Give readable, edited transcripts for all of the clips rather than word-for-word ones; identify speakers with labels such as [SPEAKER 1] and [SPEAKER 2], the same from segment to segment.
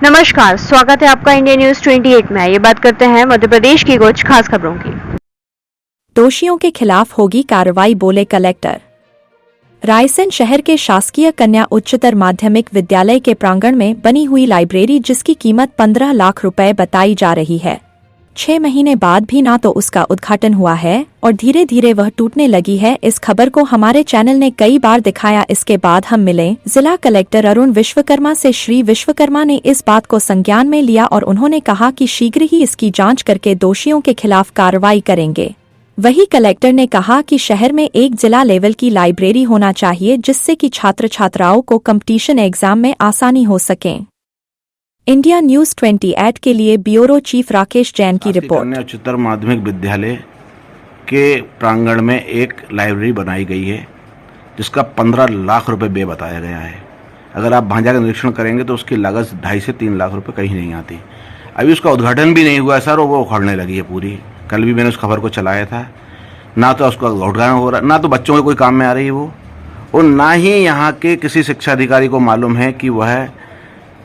[SPEAKER 1] नमस्कार, स्वागत है आपका इंडिया न्यूज 28 में। ये बात करते हैं मध्य प्रदेश की कुछ खास खबरों की।
[SPEAKER 2] दोषियों के खिलाफ होगी कार्रवाई, बोले कलेक्टर। रायसेन शहर के शासकीय कन्या उच्चतर माध्यमिक विद्यालय के प्रांगण में बनी हुई लाइब्रेरी, जिसकी कीमत 15 लाख रुपए बताई जा रही है, 6 महीने बाद भी ना तो उसका उद्घाटन हुआ है और धीरे धीरे वह टूटने लगी है। इस खबर को हमारे चैनल ने कई बार दिखाया। इसके बाद हम मिले जिला कलेक्टर अरुण विश्वकर्मा से। श्री विश्वकर्मा ने इस बात को संज्ञान में लिया और उन्होंने कहा कि शीघ्र ही इसकी जांच करके दोषियों के खिलाफ कार्रवाई करेंगे। वहीं कलेक्टर ने कहा कि शहर में एक जिला लेवल की लाइब्रेरी होना चाहिए, जिससे कि छात्र छात्राओं को कंपटीशन एग्जाम में आसानी हो सके। इंडिया न्यूज 28 के लिए ब्यूरो चीफ राकेश जैन की रिपोर्ट।
[SPEAKER 3] कन्या उच्चतर माध्यमिक विद्यालय के प्रांगण में एक लाइब्रेरी बनाई गई है, जिसका 15 लाख रुपए व्यय बताया गया है। अगर आप वहाँ जाकर निरीक्षण करेंगे तो उसकी लागत 2.5 से 3 लाख रुपए कहीं नहीं आती। अभी उसका उद्घाटन भी नहीं हुआ है सर, और वो उखड़ने लगी है पूरी। कल भी मैंने उस खबर को चलाया था। ना तो उसका उद्घाटन हो रहा, ना तो बच्चों के कोई काम में आ रही है वो, और ना ही यहाँ के किसी शिक्षा अधिकारी को मालूम है कि वह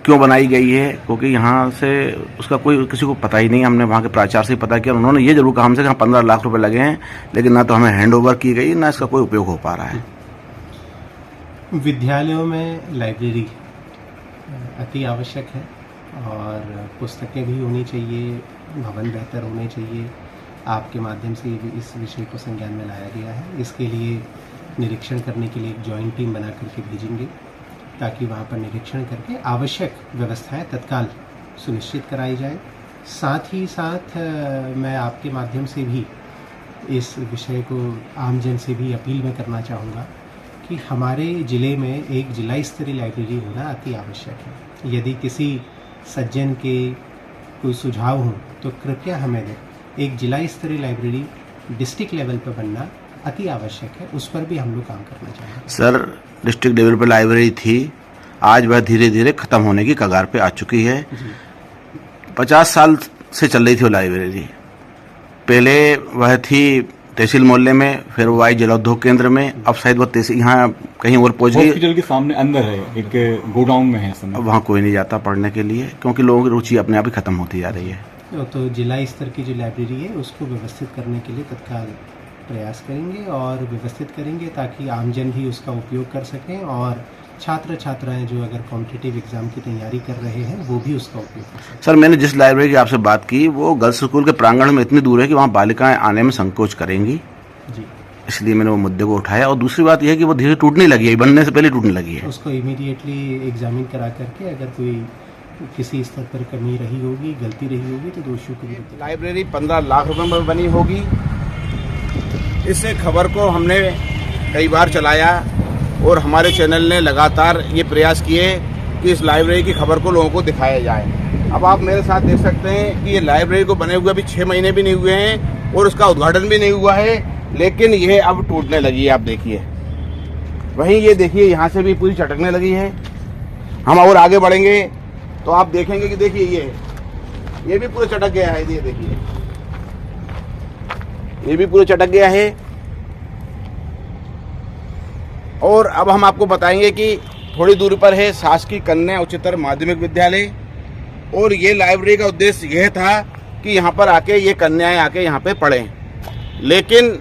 [SPEAKER 3] क्यों बनाई गई है, क्योंकि यहाँ से उसका कोई किसी को पता ही नहीं। हमने वहाँ के प्राचार्य से पता किया, उन्होंने ये जरूर कहा हमसे कि 15 लाख रुपए लगे हैं, लेकिन ना तो हमें हैंड ओवर की गई, ना इसका कोई उपयोग हो पा रहा है।
[SPEAKER 4] विद्यालयों में लाइब्रेरी अति आवश्यक है और पुस्तकें भी होनी चाहिए, भवन बेहतर होने चाहिए। आपके माध्यम से इस विषय को संज्ञान में लाया गया है। इसके लिए निरीक्षण करने के लिए एक जॉइंट टीम बना करके भेजेंगे, ताकि वहाँ पर निरीक्षण करके आवश्यक व्यवस्थाएं तत्काल सुनिश्चित कराई जाए। साथ ही साथ मैं आपके माध्यम से भी इस विषय को आमजन से भी अपील में करना चाहूँगा कि हमारे ज़िले में एक जिला स्तरीय लाइब्रेरी होना अति आवश्यक है। यदि किसी सज्जन के कोई सुझाव हों तो कृपया हमें दें। एक जिला स्तरीय लाइब्रेरी डिस्ट्रिक्ट लेवल पर बनना अति आवश्यक है, उस पर भी हम लोग काम करना चाहेंगे।
[SPEAKER 3] सर, डिस्ट्रिक्ट लेवल पर लाइब्रेरी थी, आज वह धीरे धीरे खत्म होने की कगार पे आ चुकी है। 50 साल से चल रही थी वो लाइब्रेरी। पहले वह थी तहसील मोहल्ले में, फिर वो आई जिला उद्योग केंद्र में, अब शायद वो तहसील यहाँ कहीं और पहुँच गई।
[SPEAKER 5] हॉस्पिटल के सामने अंदर है, एक गोडाउन में है।
[SPEAKER 3] अब वहाँ कोई नहीं जाता पढ़ने के लिए, क्योंकि लोगों की रुचि अपने आप ही खत्म होती जा रही है।
[SPEAKER 4] तो जिला स्तर की जो लाइब्रेरी है उसको व्यवस्थित करने के लिए तत्काल प्रयास करेंगे और व्यवस्थित करेंगे, ताकि आमजन भी उसका उपयोग कर सकें और छात्र छात्राएं जो अगर कॉम्पिटिटिव एग्जाम की तैयारी कर रहे हैं वो भी उसका उपयोग कर सकें।
[SPEAKER 3] सर, मैंने जिस लाइब्रेरी की आपसे बात की वो गर्ल्स स्कूल के प्रांगण में इतनी दूर है कि वहाँ बालिकाएं आने में संकोच करेंगी
[SPEAKER 4] जी,
[SPEAKER 3] इसलिए मैंने वो मुद्दे को उठाया। और दूसरी बात यह है कि वो धीरे टूटने लगी है, बनने से पहले टूटने लगी है।
[SPEAKER 4] उसको इमीडिएटली एग्जामिन करा करके अगर कोई किसी स्तर पर कमी रही होगी, गलती रही होगी, तो दोषियों को भी।
[SPEAKER 3] लाइब्रेरी 15 लाख रुपए में बनी होगी। इस खबर को हमने कई बार चलाया और हमारे चैनल ने लगातार ये प्रयास किए कि इस लाइब्रेरी की खबर को लोगों को दिखाया जाए। अब आप मेरे साथ देख सकते हैं कि ये लाइब्रेरी को बने हुए अभी 6 महीने भी नहीं हुए हैं और उसका उद्घाटन भी नहीं हुआ है, लेकिन यह अब टूटने लगी है। आप देखिए, वहीं ये देखिए यहाँ से भी पूरी चटकने लगी है। हम और आगे बढ़ेंगे तो आप देखेंगे कि देखिए ये भी पूरा चटक गया है। ये देखिए, ये भी पूरा चटक गया है। और अब हम आपको बताएंगे कि थोड़ी दूरी पर है शासकीय कन्या उच्चतर माध्यमिक विद्यालय, और ये लाइब्रेरी का उद्देश्य यह था कि यहाँ पर आके ये कन्याएं आके यहाँ पे पढ़ें। लेकिन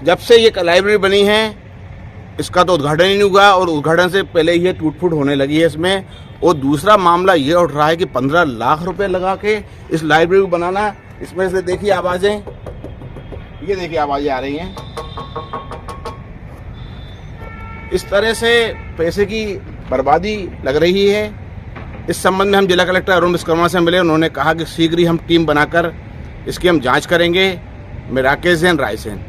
[SPEAKER 3] जब से ये लाइब्रेरी बनी है इसका तो उद्घाटन ही नहीं हुआ, और उद्घाटन से पहले ये टूट फूट होने लगी है इसमें। और दूसरा मामला ये उठ रहा है कि 15 लाख रुपए लगा के इस लाइब्रेरी को बनाना, इसमें से देखिए आवाज़ें, ये देखिए आवाज़ें आ रही हैं। इस तरह से पैसे की बर्बादी लग रही है। इस संबंध में हम जिला कलेक्टर अरुण विश्वकर्मा से मिले। उन्होंने कहा कि शीघ्र ही हम टीम बनाकर इसकी हम जांच करेंगे। मैं राकेश जैन, रायसेन।